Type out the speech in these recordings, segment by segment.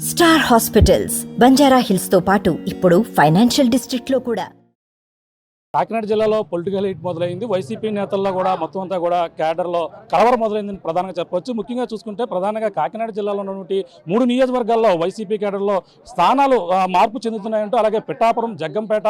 Star hospitals Banjara hills తో పాటు ఇప్పుడు ఫైనాన్షియల్ డిస్ట్రిక్ట్ లో కూడా. కాకినాడ జిల్లాలో పొలిటికల్ హీట్ మొదలైంది. వైసీపీ నేతల్లో కూడా మొత్తం అంతా కూడా క్యాడర్లో కలవరం మొదలైందని ప్రధానంగా చెప్పవచ్చు. ముఖ్యంగా చూసుకుంటే ప్రధానంగా కాకినాడ జిల్లాలో ఉన్నటువంటి 3 నియోజకవర్గాల్లో వైసీపీ క్యాడర్లో స్థానాలు మార్పు చెందుతున్నాయంటూ, అలాగే పిఠాపురం, జగ్గంపేట,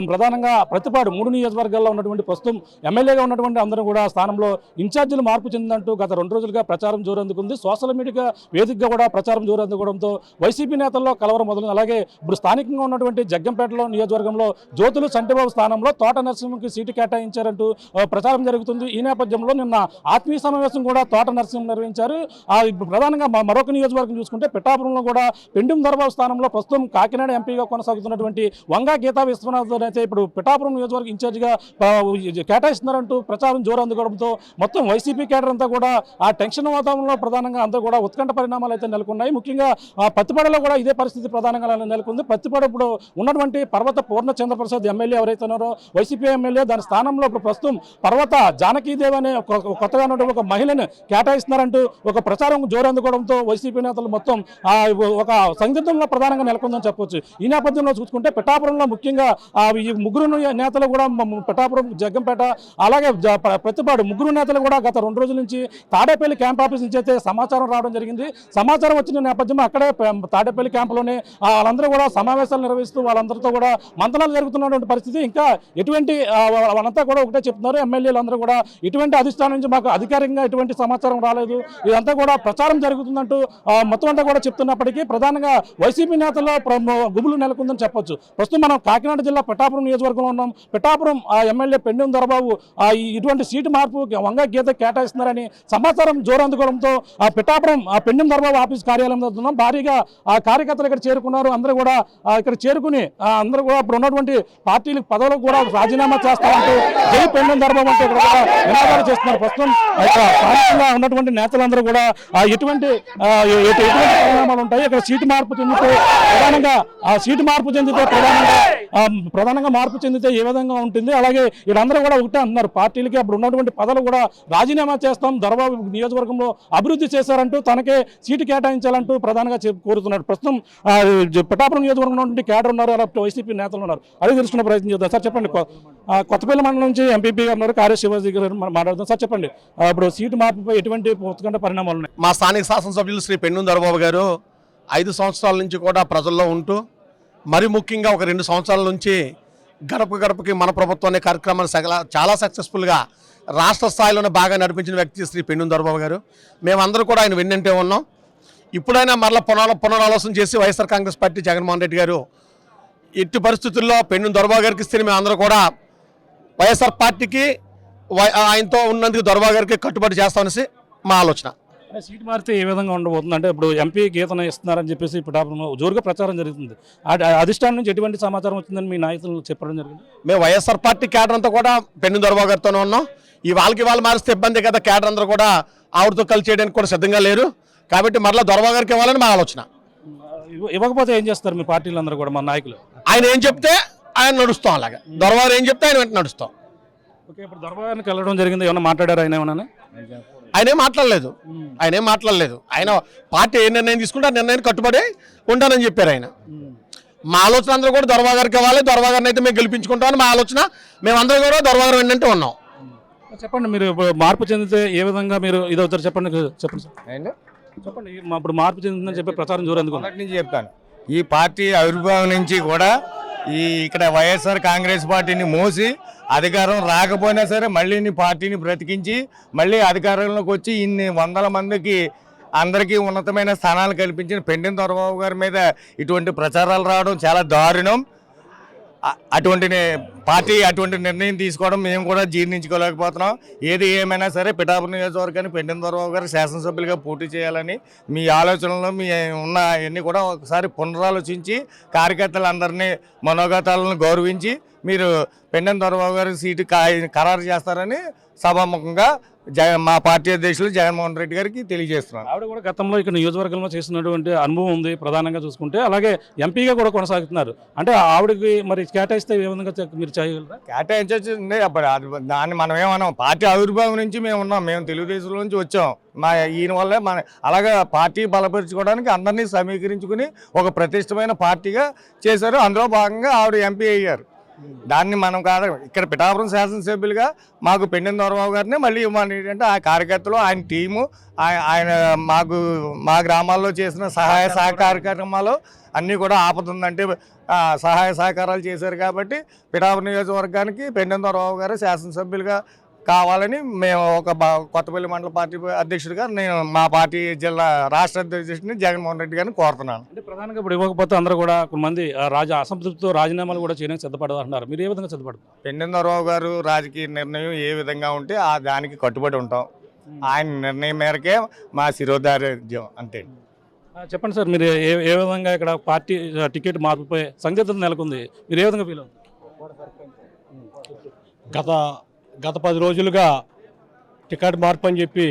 ప్రధానంగా ప్రతిపాడు 3 నియోజకవర్గాల్లో ఉన్నటువంటి ప్రస్తుతం ఎమ్మెల్యేగా ఉన్నటువంటి అందరూ కూడా స్థానంలో ఇన్ఛార్జీలు మార్పు చెందిందంటూ గత 2 రోజులుగా ప్రచారం జోరందుకుంది. సోషల్ మీడియా వేదికగా కూడా ప్రచారం జోరందుకోవడంతో వైసీపీ నేతల్లో కలవరం మొదలైంది. అలాగే ఇప్పుడు స్థానికంగా ఉన్నటువంటి జగ్గంపేటలో నియోజకవర్గంలో జ్యోతులు చంటిబాబు స్థానంలో తోట నరసింహకి సీటు కేటాయించారంటూ ప్రచారం జరుగుతుంది. ఈ నేపథ్యంలో నిన్న ఆత్మీయ సమావేశం కూడా తోట నరసింహ నిర్వహించారు. ప్రధానంగా మరొక నియోజకవర్గం చూసుకుంటే పిఠాపురంలో కూడా పెండుం దర్బాబు స్థానంలో ప్రస్తుతం కాకినాడ ఎంపీగా కొనసాగుతున్నటువంటి వంగా గీతా విశ్వనాథ్ అయితే ఇప్పుడు పిఠాపురం నియోజకవర్గం ఇన్ఛార్జిగా కేటాయిస్తున్నారంటూ ప్రచారం జోరు అందుకోవడంతో మొత్తం వైసీపీ కేడర్ అంతా కూడా ఆ టెన్షన్ వాతావరణంలో ప్రధానంగా అంతా కూడా ఉత్కంఠ పరిణామాలు అయితే నెలకొన్నాయి. ముఖ్యంగా పత్తిపాడులో కూడా ఇదే పరిస్థితి ప్రధానంగా నెలకొంది. పత్తిపాడు ఇప్పుడు ఉన్నటువంటి పర్వత పూర్ణచంద్రప్రసాద్ ఎమ్మెల్యే ఎవరైతే ఉన్నారో వైసీపీ ఎమ్మెల్యే, దాని స్థానంలో ఇప్పుడు ప్రస్తుతం పర్వత జానకీదేవి అనే కొత్తగా ఉన్నటువంటి ఒక మహిళను కేటాయిస్తున్నారంటూ ఒక ప్రచారం జోరందుకోవడంతో వైసీపీ నేతలు మొత్తం ఒక సందిగ్ధంలో ప్రధానంగా నెలకొందని చెప్పొచ్చు. ఈ నేపథ్యంలో చూసుకుంటే పిఠాపురంలో ముఖ్యంగా ఈ ముగ్గురు నేతలు కూడా పిఠాపురం, జగ్గంపేట, అలాగే ప్రతిపాడు ముగ్గురు నేతలు కూడా గత 2 రోజుల నుంచి తాడేపల్లి క్యాంప్ ఆఫీస్ నుంచి అయితే సమాచారం రావడం జరిగింది. సమాచారం వచ్చిన నేపథ్యంలో అక్కడే తాడేపల్లి క్యాంపులోనే వాళ్ళందరూ కూడా సమావేశాలు నిర్వహిస్తూ వాళ్ళందరితో కూడా మంతనాలు జరుగుతున్నటువంటి పరిస్థితి. ఇంకా ఎటువంటి వాళ్ళంతా కూడా ఒకటే చెప్తున్నారు, ఎమ్మెల్యేలు అందరూ కూడా ఇటువంటి అధిష్టానం నుంచి మాకు అధికారికంగా ఎటువంటి సమాచారం రాలేదు, ఇదంతా కూడా ప్రచారం జరుగుతుందంటూ మొత్తం అంతా కూడా చెప్తున్నప్పటికీ ప్రధానంగా వైసీపీ నేతల్లో గుబులు నెలకొందని చెప్పొచ్చు. ప్రస్తుతం మనం కాకినాడ జిల్లా పిఠాపురం నియోజకవర్గంలో ఉన్నాం. పిఠాపురం ఎమ్మెల్యే పెండుం దర్బాబు ఇటువంటి సీటు మార్పు వంగ గీత కేటాయిస్తున్నారని సమాచారం జోరు అందుకోవడంతో పిఠాపురం పెండుం దర్బాబు ఆఫీస్ కార్యాలయం ఉన్నాం. భారీగా కార్యకర్తలు ఇక్కడ చేరుకున్నారు. అందరూ కూడా ఇక్కడ చేరుకుని అందరూ కూడా ఇప్పుడు ఉన్నటువంటి పార్టీలకు పదవులకు కూడా రాజీనామా చేస్తామంటూ జై పెండుం దర్బాబు అంటే ఇక్కడ కూడా నినాదాలు చేస్తున్నారు. ప్రస్తుతం స్థానికంగా ఉన్నటువంటి నేతలందరూ కూడా ఎటువంటి పరిణామాలు ఉంటాయి, ఇక్కడ సీటు మార్పు చెందితే ప్రధానంగా ప్రధానంగా మార్పు చెందితే ఏ విధంగా ఉంటుంది, అలాగే వీళ్ళందరూ కూడా ఒకటే అంటున్నారు, పార్టీలకి అప్పుడు ఉన్నటువంటి పదవులు కూడా రాజీనామా చేస్తాం, దర్బాబు నియోజకవర్గంలో అభివృద్ధి చేశారంటూ తనకే సీటు కేటాయించాలంటూ ప్రధానంగా కోరుతున్నాడు. ప్రస్తుతం పిఠాపురం నియోజకవర్గంలో ఉన్నటువంటి కేడర్ ఉన్నారు, అలాగే వైసీపీ నేతలు ఉన్నారు. అదే తెలుసుకునే ప్రయత్నం చేద్దాం. సార్ చెప్పండి, కొత్తపల్లి మండలం నుంచి ఎంపీపీ గారు ఉన్నారు, కార్య శివాజీ గారు మాట్లాడుతాం. సార్ చెప్పండి, ఇప్పుడు సీటు మార్పుపై ఎటువంటి ఉత్కంఠ పరిణామాలు ఉన్నాయి? మా స్థానిక శాసనసభ్యులు శ్రీ పెండుం దర్బాబు గారు 5 సంవత్సరాల నుంచి కూడా ప్రజల్లో ఉంటూ, మరి ముఖ్యంగా ఒక 2 సంవత్సరాల నుంచి గడప గడపకి మన ప్రభుత్వం అనే కార్యక్రమాన్ని చాలా సక్సెస్ఫుల్గా రాష్ట్ర స్థాయిలోనే బాగా నడిపించిన వ్యక్తి శ్రీ పెండుం దర్బాబు గారు. మేమందరూ కూడా ఆయన వెన్నంటే ఉన్నాం. ఇప్పుడైనా మరలా పునరాలోచన చేసి వైఎస్ఆర్ కాంగ్రెస్ పార్టీ జగన్మోహన్ రెడ్డి గారు ఎట్టి పరిస్థితుల్లో పెండుం దర్బాబు గారికి ఇస్తే మేమందరూ కూడా వైఎస్ఆర్ పార్టీకి ఆయనతో ఉన్నందుకు దర్బాబు గారికి కట్టుబడి చేస్తామనేసి మా ఆలోచన. సీటు మారితే ఏ విధంగా ఉండబోతుంది అంటే, ఇప్పుడు ఎంపీ గీతను ఇస్తున్నారని చెప్పేసి పిఠాపురంలో జోరుగా ప్రచారం జరుగుతుంది. అధిష్టానం నుంచి ఎటువంటి సమాచారం వచ్చిందని మీ నాయకులు చెప్పడం జరిగింది? మేము వైఎస్ఆర్ పార్టీ కేడర్ అంతా కూడా పెండుం దర్బాబు గారితోనే ఉన్నాం. ఈ వాళ్ళు మారిస్తే ఇబ్బంది కదా, కేడర్ అందరూ కూడా ఆవిడతో కలిసి చేయడానికి కూడా సిద్ధంగా లేరు. కాబట్టి మరలా దర్బాబు గారికి ఇవ్వాలని మా ఆలోచన. ఇవ్వకపోతే ఏం చేస్తారు మీ పార్టీలు అందరూ కూడా, మా నాయకులు? ఆయన ఏం చెప్తే ఆయన నడుస్తాం, అలాగే దర్బాబు ఏం చెప్తే ఆయన వెంట నడుస్తాం. ఓకే, ఇప్పుడు దర్బాబుకి వెళ్ళడం జరిగింది, ఏమన్నా మాట్లాడారు ఆయన? ఏమన్నా ఆయనేం మాట్లాడలేదు. ఆయన పార్టీ ఏ నిర్ణయం తీసుకుంటే ఆ నిర్ణయాన్ని కట్టుబడి ఉంటానని చెప్పారు ఆయన. మా ఆలోచన అందరూ కూడా దర్బాబు గారికి ఇవ్వాలి, దర్బాబు గారిని అయితే మేము గెలిపించుకుంటామని మా ఆలోచన. మేమందరూ కూడా దర్బాబు గారు వెంటనే ఉన్నాం. చెప్పండి, మీరు మార్పు చెందితే ఏ విధంగా మీరు ఇదవుతారు? చెప్పండి చెప్పండి. ఇప్పుడు మార్పు చెందుతుందని చెప్పి ప్రచారం జోరు నుంచి చెప్తాను. ఈ పార్టీ ఆవిర్భావం నుంచి కూడా ఇక్కడ వైఎస్ఆర్ కాంగ్రెస్ పార్టీని మోసి అధికారం రాకపోయినా సరే మళ్ళీ పార్టీని బ్రతికించి మళ్ళీ అధికారంలోకి వచ్చి ఇన్ని వందల మందికి అందరికీ ఉన్నతమైన స్థానాలు కల్పించిన పెండుం దర్బాబు గారి మీద ఇటువంటి ప్రచారాలు రావడం చాలా దారుణం. అటువంటి పార్టీ అటువంటి నిర్ణయం తీసుకోవడం మేము కూడా జీర్ణించుకోలేకపోతున్నాం. ఏది ఏమైనా సరే పిఠాపురం నియోజకవర్గాన్ని పెండుం దర్బాబు గారు శాసనసభ్యులుగా పోటీ చేయాలని మీ ఆలోచనలో మీ ఉన్న అన్నీ కూడా ఒకసారి పునరాలోచించి కార్యకర్తలందరినీ మనోగతాలను గౌరవించి మీరు పెండుం దర్బాబు గారి సీటు ఖరారు చేస్తారని సభాముఖంగా మా పార్టీ అధ్యక్షులు జగన్మోహన్ రెడ్డి గారికి తెలియజేస్తున్నాను. ఆవిడ కూడా గతంలో ఇక్కడ నియోజకవర్గంలో చేసినటువంటి అనుభవం ఉంది ప్రధానంగా చూసుకుంటే, అలాగే ఎంపీగా కూడా కొనసాగుతున్నారు. అంటే ఆవిడకి మరి కేటాయిస్తే ఏ విధంగా మీరు చేయగలరా? కేటాయించండి, దాన్ని మనం ఏమన్నాం, పార్టీ ఆవిర్భావం నుంచి మేము ఉన్నాం, మేము తెలుగుదేశంలో నుంచి వచ్చాం. ఈయన వల్లే అలాగే పార్టీ బలపరుచుకోవడానికి అందరినీ సమీకరించుకుని ఒక ప్రతిష్టమైన పార్టీగా చేశారు. అందులో భాగంగా ఆవిడ ఎంపీ అయ్యారు. దాన్ని మనం కాదు, ఇక్కడ పిఠాపురం శాసనసభ్యులుగా మాకు పెండెం దొరబాబు గారిని మళ్ళీ ఇవ్వమని ఏంటంటే ఆ కార్యకర్తలు, ఆయన టీము, ఆయన మా గ్రామాల్లో చేసిన సహాయ సహకార్యక్రమాలు అన్నీ కూడా ఆపుతుందంటే సహాయ సహకారాలు చేశారు. కాబట్టి పిఠాపురం నియోజకవర్గానికి పెండెం దొరబాబు గారు శాసనసభ్యులుగా కావాలని మేము ఒక కొత్తపల్లి మండల పార్టీ అధ్యక్షుడిగా నేను మా పార్టీ జిల్లా రాష్ట్ర అధ్యక్షుడిని జగన్మోహన్ రెడ్డి గారిని కోరుతున్నాను. అంటే ప్రధానంగా ఇప్పుడు ఇవ్వకపోతే అందరూ కూడా కొంతమంది అసంతృప్తితో రాజీనామాలు కూడా చేయడానికి సిద్ధపడతారు. మీరు ఏ విధంగా సిద్ధపడతారు? పెండెం దొరబాబు గారు రాజకీయ నిర్ణయం ఏ విధంగా ఉంటే దానికి కట్టుబడి ఉంటాం. ఆయన నిర్ణయం మేరకే మా శిరోధార్యం అంతే. చెప్పండి సార్, మీరు ఏ విధంగా ఇక్కడ పార్టీ టికెట్ మార్పుపై సందిగ్ధత నెలకొంది, మీరు ఏ విధంగా ఫీల్ అవుతుంది? గత 10 రోజులుగా టికెట్ మార్పు అని చెప్పి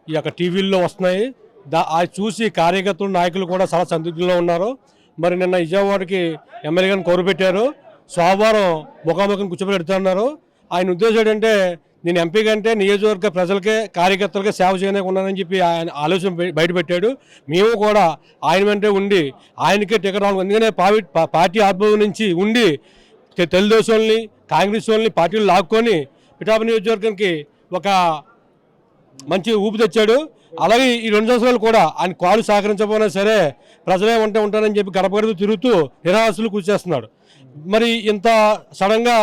ఈ యొక్క టీవీల్లో వస్తున్నాయి. అది చూసి కార్యకర్తలు, నాయకులు కూడా చాలా సందిగ్ధంలో ఉన్నారు. మరి నిన్న విజయవాడకి ఎమ్మెల్యే గారిని కోరుపెట్టారు, సోమవారం ముఖాముఖం కూర్చోబెడుతున్నారు. ఆయన ఉద్దేశం ఏంటంటే నేను ఎంపీ కంటే నియోజకవర్గ ప్రజలకే, కార్యకర్తలకే సేవ చేయడానికి ఉన్నానని చెప్పి ఆయన ఆలోచన బయటపెట్టాడు. మేము కూడా ఆయన వెంటే ఉండి ఆయనకే టికెట్ రావాలి. ఎందుకంటే పార్టీ ఆవిర్భావం నుంచి ఉండి తెలుగుదేశంని, కాంగ్రెస్ వాళ్ళని పార్టీలు లాక్కొని పిఠాపురం నియోజకవర్గానికి ఒక మంచి ఊపి తెచ్చాడు. అలాగే ఈ 2 సంవత్సరాలు కూడా ఆయన కాలు సహకరించకపోయినా సరే ప్రజలే ఉంటానని చెప్పి గడప గడప తిరుగుతూ నిరాశలు కూర్చేస్తున్నాడు. మరి ఇంత సడన్గా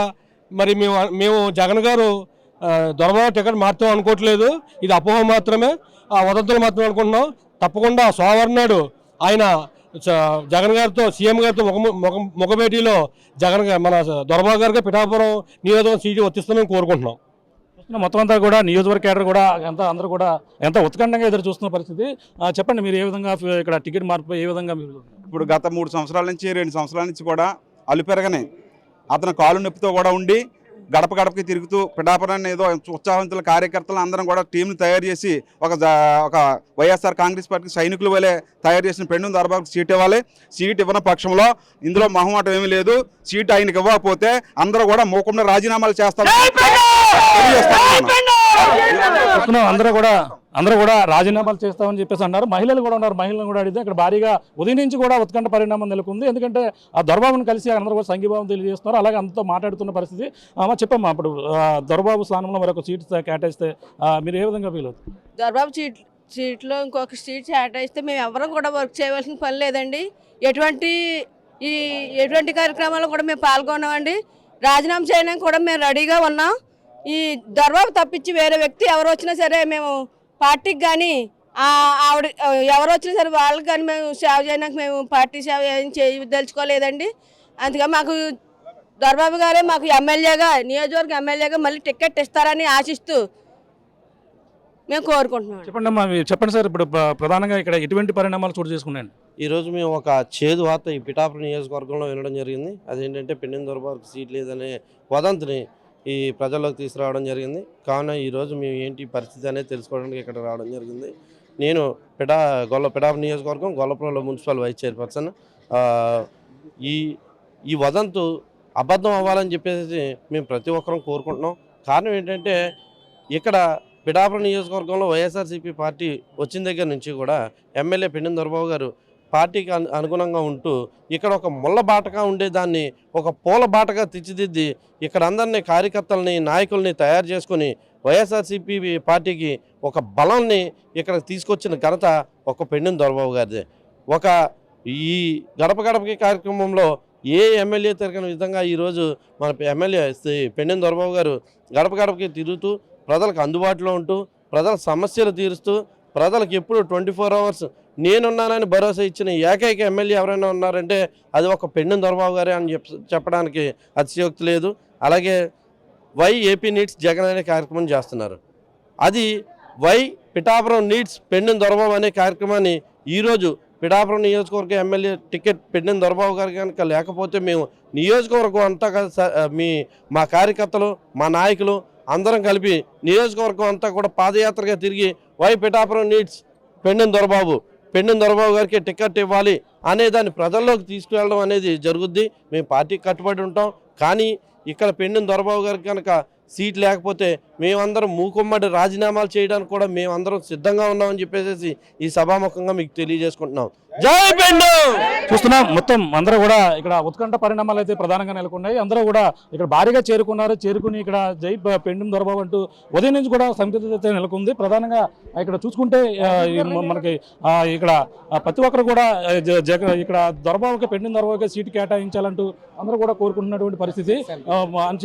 మరి మేము జగన్ గారు దొరబాబు టికెట్ మారుతాం అనుకోవట్లేదు. ఇది అపోహ మాత్రమే, ఆ వదంతులు మాత్రమే అనుకుంటున్నాం. తప్పకుండా సోమవారం నాడు ఆయన జగన్ గారితో, సీఎం గారితో ముఖభేటీలో మన దొరబాబు గారికి పిఠాపురం నియోజకవర్గం సీటు వర్తిస్తామని కోరుకుంటున్నాం. మొత్తం అంతా కూడా నియోజకవర్గ కేడర్ కూడా అందరూ కూడా ఎంత ఉత్కంఠంగా ఎదురు చూస్తున్న పరిస్థితి. చెప్పండి, మీరు ఏ విధంగా ఇక్కడ టికెట్ మార్పు ఏ విధంగా మీరు? ఇప్పుడు గత 3 సంవత్సరాల నుంచి 2 సంవత్సరాల నుంచి కూడా అలుపెరగని అతను కాలు నొప్పితో కూడా ఉండి గడప గడపకి తిరుగుతూ పిఠాపురాన్ని ఏదో ఉత్సాహవంతుల కార్యకర్తలు అందరం కూడా టీంను తయారు చేసి ఒక వైఎస్ఆర్ కాంగ్రెస్ పార్టీ సైనికుల వలె తయారు చేసిన పెండెం దొరబాబుకి సీట్ ఇవ్వాలి. సీట్ ఇవ్వని పక్షంలో ఇందులో మొహమాటం ఏమీ లేదు. సీట్ ఆయనకి ఇవ్వకపోతే అందరూ కూడా మూకుండా రాజీనామాలు చేస్తాం. అందరూ కూడా రాజీనామాలు చేస్తామని చెప్పేసి అన్నారు. మహిళలు కూడా ఉన్నారు. మహిళలను కూడా అడిగితే ఇక్కడ భారీగా ఉదయం నుంచి కూడా ఉత్కంఠ పరిణామం నెలకొంది. ఎందుకంటే ఆ దొరబాబును కలిసి అందరూ కూడా సంఘీభావం తెలియజేస్తున్నారు. అలాగే అంతతో మాట్లాడుతున్న పరిస్థితి. చెప్పమ్మా, ఇప్పుడు దొరబాబు స్థానంలో మరొక సీట్ కేటాయిస్తే మీరు ఏ విధంగా ఫీల్ అవుతుంది? దొరబాబు సీట్లో ఇంకొక సీట్ కేటాయిస్తే మేము ఎవరం కూడా వర్క్ చేయవలసిన పని లేదండి. ఎటువంటి కార్యక్రమాల్లో కూడా మేము పాల్గొన్నామండి. రాజీనామా చేయడానికి కూడా మేము రెడీగా ఉన్నాం. ఈ దొరబాబు తప్పించి వేరే వ్యక్తి ఎవరు వచ్చినా సరే మేము పార్టీకి కానీ ఆవిడ ఎవరు వచ్చినా సరే వాళ్ళకి కానీ మేము సేవ చేయడానికి మేము పార్టీ సేవ ఏం చేయదలుచుకోలేదండి. అందుకే మాకు దొరబాబు గారే మాకు ఎమ్మెల్యేగా, నియోజకవర్గ ఎమ్మెల్యేగా మళ్ళీ టికెట్ ఇస్తారని ఆశిస్తూ మేము కోరుకుంటున్నాం. చెప్పండి సార్, ఇప్పుడు ప్రధానంగా ఇక్కడ ఎటువంటి పరిణామాలు చోటు చేసుకున్నాయండి? ఈరోజు మేము ఒక చేదు వార్త ఈ పిఠాపురం నియోజకవర్గంలో వినడం జరిగింది. అదేంటంటే పెండెం దొరబాబుకి సీట్ లేదనే వదంతిని ఈ ప్రజల్లోకి తీసుకురావడం జరిగింది. కావున ఈరోజు మేము ఏంటి పరిస్థితి అనేది తెలుసుకోవడానికి ఇక్కడ రావడం జరిగింది. నేను పిఠాపురం నియోజకవర్గం గొల్లపురంలో మున్సిపల్ వైస్ చైర్పర్సన్. ఈ వదంతు అబద్ధం అవ్వాలని చెప్పేసి మేము ప్రతి ఒక్కరం కోరుకుంటున్నాం. కారణం ఏంటంటే ఇక్కడ పిఠాపురం నియోజకవర్గంలో వైఎస్ఆర్సీపీ పార్టీ వచ్చిన దగ్గర నుంచి కూడా ఎమ్మెల్యే పెండెం దొరబాబు గారు పార్టీకి అనుగుణంగా ఉంటూ ఇక్కడ ఒక ముళ్ళ బాటగా ఉండేదాన్ని ఒక పూల బాటగా తీర్చిదిద్ది ఇక్కడ అందరినీ, కార్యకర్తలని, నాయకుల్ని తయారు చేసుకుని వైఎస్ఆర్సీపీ పార్టీకి ఒక బలాన్ని ఇక్కడ తీసుకొచ్చిన ఘనత ఒక పెండెం దొరబాబు గారిదే. ఈ గడప గడపకి కార్యక్రమంలో ఏ ఎమ్మెల్యే తిరగని విధంగా ఈరోజు మన ఎమ్మెల్యే పెండెం దొరబాబు గారు గడప గడపకి తిరుగుతూ ప్రజలకు అందుబాటులో ఉంటూ ప్రజల సమస్యలు తీరుస్తూ ప్రజలకు ఎప్పుడు 24 hours నేనున్నానని భరోసా ఇచ్చిన ఏకైక ఎమ్మెల్యే ఎవరైనా ఉన్నారంటే అది ఒక పెండెం దొరబాబు గారే అని చెప్పడానికి అతిశయోక్తి లేదు. అలాగే వై ఏపీ నీడ్స్ జగన్ అనే కార్యక్రమం చేస్తున్నారు. అది వై పిఠాపురం నీడ్స్ పెండెం దొరబాబు అనే కార్యక్రమాన్ని ఈరోజు పిఠాపురం నియోజకవర్గ ఎమ్మెల్యే టికెట్ పెండెం దొరబాబు గారు కనుక లేకపోతే మేము నియోజకవర్గం అంతా మా కార్యకర్తలు, మా నాయకులు అందరం కలిపి నియోజకవర్గం అంతా కూడా పాదయాత్రగా తిరిగి వై పిఠాపురం నీడ్స్ పెండెం దొరబాబు గారికి టికెట్ ఇవ్వాలి అనే దాన్ని ప్రజల్లోకి తీసుకువెళ్ళడం అనేది జరుగుద్ది. మేము పార్టీకి కట్టుబడి ఉంటాం. కానీ ఇక్కడ పెండెం దొరబాబు గారికి కనుక సీట్ లేకపోతే మేమందరం మూకుమ్మడి రాజీనామాలు చేయడానికి కూడా మేమందరం సిద్ధంగా ఉన్నామని చెప్పేసి ఈ సభాముఖంగా మీకు తెలియజేసుకుంటున్నాం. జై పెండెం. చూస్తున్నాం మొత్తం అందరూ కూడా ఇక్కడ ఉత్కంఠ పరిణామాలు అయితే ప్రధానంగా నెలకొన్నాయి. అందరూ కూడా ఇక్కడ భారీగా చేరుకుని ఇక్కడ జై పెండెం దొరబాబు అంటూ ఉదయం నుంచి కూడా సంసిద్ధత అయితే నెలకొంది. ప్రధానంగా ఇక్కడ చూసుకుంటే మనకి ఇక్కడ ప్రతి ఒక్కరు కూడా ఇక్కడ దొరబాబుకి పెండెం దొరబాబుకి సీటు కేటాయించాలంటూ అందరూ కూడా కోరుకుంటున్నటువంటి పరిస్థితి అని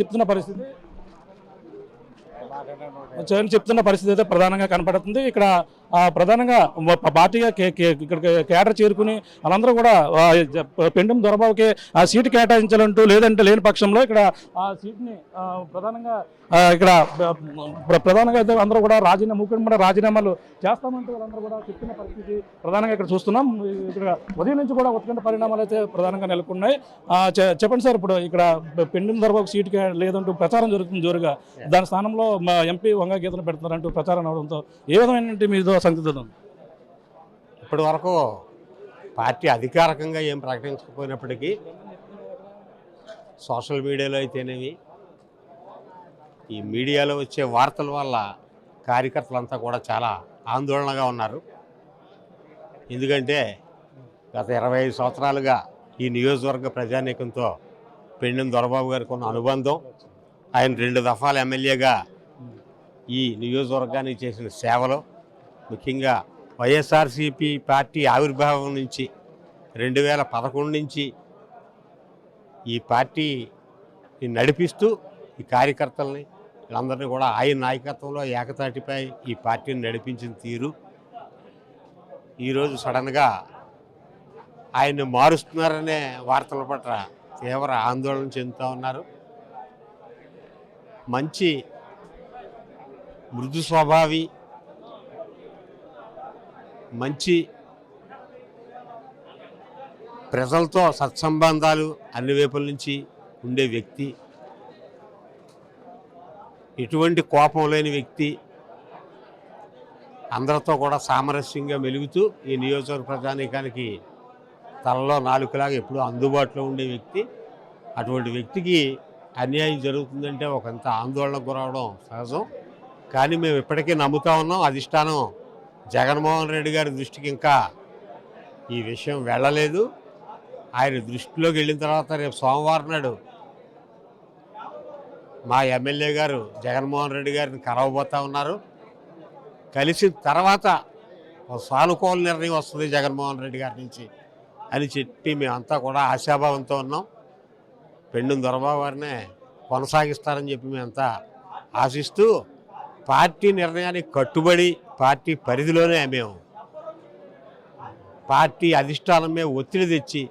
చెప్తున్న పరిస్థితి అయితే ప్రధానంగా కనపడుతుంది. ఇక్కడ ప్రధానంగా పార్టీగా ఇక్కడ కేడర్ చేరుకుని వాళ్ళందరూ కూడా పెండెం దొరబాబుకి ఆ సీటు కేటాయించాలంటూ లేదంటే లేని పక్షంలో ఇక్కడ ఆ సీట్ని ప్రధానంగా అయితే అందరూ కూడా మూకుమ్మడి రాజీనామాలు చేస్తామంటూ వాళ్ళందరూ కూడా చెప్తున్న పరిస్థితి ప్రధానంగా ఇక్కడ చూస్తున్నాం. ఇక్కడ ఉదయం నుంచి కూడా ఉత్కంఠ పరిణామాలు అయితే ప్రధానంగా నెలకొన్నాయి. చెప్పండి సార్, ఇప్పుడు ఇక్కడ పెండెం దొరబాబు సీటు లేదంటూ ప్రచారం జరుగుతుంది జోరుగా. దాని స్థానంలో ఎంపీ వంగ గీతను పెడుతున్నారంటూ ప్రచారం అవడంతో ఏ విధమైన మీదో సందిగ్ధత ఉంది? ఇప్పటి వరకు పార్టీ అధికారికంగా ఏం ప్రకటించకపోయినప్పటికీ సోషల్ మీడియాలో అయితేనేవి ఈ మీడియాలో వచ్చే వార్తల వల్ల కార్యకర్తలంతా కూడా చాలా ఆందోళనగా ఉన్నారు. ఎందుకంటే గత 25 సంవత్సరాలుగా ఈ నియోజకవర్గ ప్రజానీకంతో పెండెం దొరబాబు గారికి ఉన్న అనుబంధం, ఆయన 2 దఫాల ఎమ్మెల్యేగా ఈ నియోజకవర్గానికి చేసిన సేవలు, ముఖ్యంగా వైఎస్ఆర్సీపీ పార్టీ ఆవిర్భావం నుంచి 2011 నుంచి ఈ పార్టీని నడిపిస్తూ ఈ కార్యకర్తల్ని వీళ్ళందరినీ కూడా ఆయన నాయకత్వంలో ఏకతాటిపై ఈ పార్టీని నడిపించిన తీరు ఈరోజు సడన్గా ఆయన్ని మారుస్తున్నారనే వార్తల పట్ల తీవ్ర ఆందోళన చెందుతూ ఉన్నారు. మంచి మృదు స్వభావి, మంచి ప్రజలతో సత్సంబంధాలు అన్ని వైపుల నుంచి ఉండే వ్యక్తి, ఎటువంటి కోపం లేని వ్యక్తి, అందరితో కూడా సామరస్యంగా మెలుగుతూ ఈ నియోజకవర్గ ప్రజానీకానికి తలలో నాలుకలాగా ఎప్పుడూ అందుబాటులో ఉండే వ్యక్తి. అటువంటి వ్యక్తికి అన్యాయం జరుగుతుందంటే ఒకంత ఆందోళనకు గురవడం సహజం. కానీ మేము ఇప్పటికీ నమ్ముతా ఉన్నాం, అధిష్టానం జగన్మోహన్ రెడ్డి గారి దృష్టికి ఇంకా ఈ విషయం వెళ్ళలేదు. ఆయన దృష్టిలోకి వెళ్ళిన తర్వాత రేపు సోమవారం నాడు మా ఎమ్మెల్యే గారు జగన్మోహన్ రెడ్డి గారిని కలవబోతా ఉన్నారు. కలిసిన తర్వాత సానుకూల నిర్ణయం వస్తుంది జగన్మోహన్ రెడ్డి గారి నుంచి అని చెప్పి మేమంతా కూడా ఆశాభావంతో ఉన్నాం. పెండెం దొరబాబు గారినే కొనసాగిస్తారని చెప్పి మేమంతా ఆశిస్తూ పార్టీ నిర్ణయానికి కట్టుబడి పార్టీ పరిధిలోనే మేము పార్టీ అధిష్టానం మీద ఒత్తిడి తెచ్చి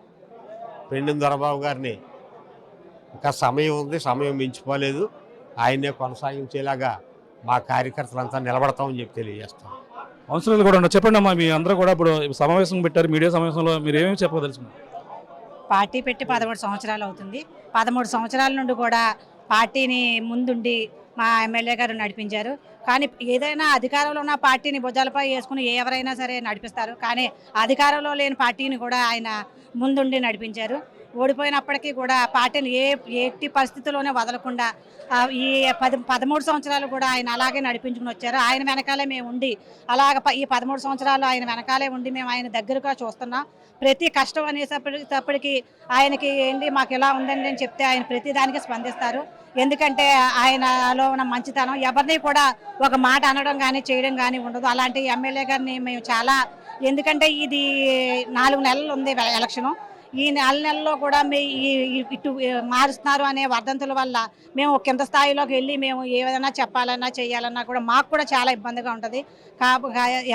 పెండెం దొరబాబు గారిని ఇంకా సమయం ఉంది, సమయం మించిపోలేదు, ఆయన్నే కొనసాగించేలాగా మా కార్యకర్తలంతా నిలబడతామని చెప్పి తెలియజేస్తాం. అవసరాలు కూడా ఉన్నాయి. చెప్పండి అమ్మా, మీ అందరూ కూడా ఇప్పుడు సమావేశం పెట్టారు, మీడియా సమావేశంలో మీరు ఏమేమి చెప్పదలుచుకున్నారు? పార్టీ పెట్టి 13 సంవత్సరాలు అవుతుంది. 13 సంవత్సరాల నుండి కూడా పార్టీని ముందుండి మా ఎమ్మెల్యే గారు నడిపించారు. కానీ ఏదైనా అధికారంలో ఉన్న పార్టీని భుజాలపై వేసుకుని ఎవరైనా సరే నడిపిస్తారు. కానీ అధికారంలో లేని పార్టీని కూడా ఆయన ముందుండి నడిపించారు. ఓడిపోయినప్పటికీ కూడా పార్టీని ఎట్టి పరిస్థితుల్లోనే వదలకుండా ఈ 13 సంవత్సరాలు కూడా ఆయన అలాగే నడిపించుకుని వచ్చారు. ఆయన వెనకాలే మేము ఉండి ఈ 13 సంవత్సరాలు ఆయన వెనకాలే ఉండి మేము ఆయన దగ్గరగా చూస్తున్నాం. ప్రతి కష్టం అనేటప్పటికీ ఆయనకి ఏంటి మాకు ఎలా ఉందండి అని చెప్తే ఆయన ప్రతి దానికి స్పందిస్తారు. ఎందుకంటే ఆయనలో ఉన్న మంచితనం, ఎవరిని కూడా ఒక మాట అనడం కానీ చేయడం కానీ ఉండదు. అలాంటి ఎమ్మెల్యే గారిని మేము చాలా, ఎందుకంటే ఇది 4 నెలలు ఉంది ఎలక్షను. ఈ 4 నెలల్లో కూడా ఇటు మారుస్తున్నారు అనే వర్ధంతుల వల్ల మేము కింద స్థాయిలోకి వెళ్ళి మేము ఏదైనా చెప్పాలన్నా చేయాలన్నా కూడా మాకు కూడా చాలా ఇబ్బందిగా ఉంటుంది.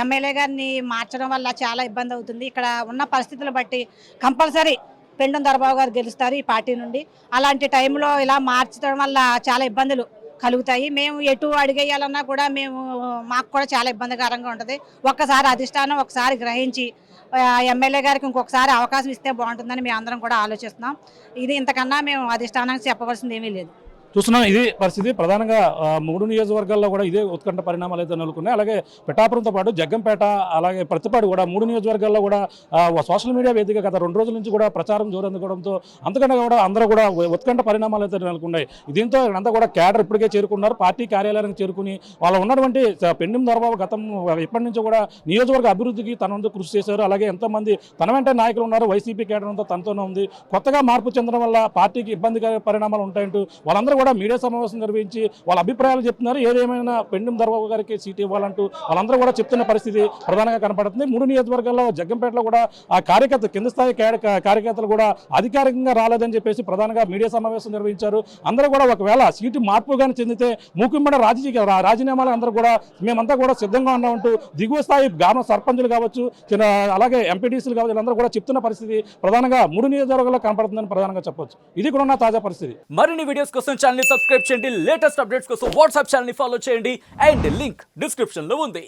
ఎమ్మెల్యే గారిని మార్చడం వల్ల చాలా ఇబ్బంది అవుతుంది. ఇక్కడ ఉన్న పరిస్థితులు బట్టి కంపల్సరీ పెండెం దొరబాబు గారు గెలుస్తారు ఈ పార్టీ నుండి. అలాంటి టైంలో ఇలా మార్చడం వల్ల చాలా ఇబ్బందులు కలుగుతాయి. మేము ఎటు అడిగేయాలన్నా కూడా మాకు కూడా చాలా ఇబ్బందికరంగా ఉంటుంది. ఒక్కసారి అధిష్టానం ఒకసారి గ్రహించి ఎమ్మెల్యే గారికి ఇంకొకసారి అవకాశం ఇస్తే బాగుంటుందని మేము అందరం కూడా ఆలోచిస్తున్నాం. ఇది ఇంతకన్నా మేము అధిష్టానానికి చెప్పవలసింది ఏమీ లేదు. చూస్తున్నాం ఇది పరిస్థితి. ప్రధానంగా 3 నియోజకవర్గాల్లో కూడా ఇదే ఉత్కంఠ పరిణామాలు అయితే నెలకొన్నాయి. అలాగే పిఠాపురంతో పాటు జగ్గంపేట అలాగే ప్రతిపాడు కూడా 3 నియోజకవర్గాల్లో కూడా సోషల్ మీడియా వేదిక గత 2 రోజుల నుంచి కూడా ప్రచారం జోరందుకోవడంతో అంతకన్నా కూడా అందరూ కూడా ఉత్కంఠ పరిణామాలు అయితే నెలకొన్నాయి. దీంతో అంతా కూడా క్యాడర్ ఇప్పటికే చేరుకున్నారు. పార్టీ కార్యాలయానికి చేరుకుని వాళ్ళు ఉన్నటువంటి పెండిం దొరబాబు గతం ఇప్పటి నుంచో కూడా నియోజకవర్గ అభివృద్ధికి తన వంతు కృషి చేశారు. అలాగే ఎంతోమంది తన వెంట నాయకులు ఉన్నారు. వైసీపీ క్యాడర్ అంతా తనతోనే ఉంది. కొత్తగా మార్పు చెందడం వల్ల పార్టీకి ఇబ్బందికర పరిణామాలు ఉంటాయంటూ వాళ్ళందరూ కూడా మీడియా సమావేశం నిర్వహించి వాళ్ళ అభిప్రాయాలు చెప్తున్నారు. ఏదేమైనా పెండిం దొరబాబు గారికి సీటు ఇవ్వాలంటూ వాళ్ళందరూ కూడా చెప్తున్న పరిస్థితి ప్రధానంగా కనపడుతుంది. 3 నియోజకవర్గాల్లో జగ్గంపేటలో కూడా ఆ కార్యకర్త కింద స్థాయి కార్యకర్తలు కూడా అధికారికంగా రాలేదని చెప్పేసి ప్రధానంగా మీడియా సమావేశం నిర్వహించారు. అందరూ కూడా ఒకవేళ సీటు మార్పు కానీ చెందితే మూకుమ్మడి రాజీనామాలు అందరూ కూడా మేమంతా కూడా సిద్ధంగా ఉన్నామంటూ దిగువ స్థాయి గ్రామ సర్పంచులు కావచ్చు, అలాగే ఎంపీటీసీలు కావచ్చు, వీళ్ళందరూ కూడా చెప్తున్న పరిస్థితి ప్రధానంగా 3 నియోజకవర్గాల్లో కనపడుతుందని ప్రధానంగా చెప్పొచ్చు. ఇది కూడా ఉన్న తాజా పరిస్థితి. మరిన్ని వీడియోస్ కోసం ఛానల్ ని సబ్స్క్రైబ్ చేయండి. లేటెస్ట్ అప్డేట్స్ కోసం వాట్సాప్ ఛానల్ ని ఫాలో చేయండి. అండ్ లింక్ డిస్క్రిప్షన్ లో ఉంది.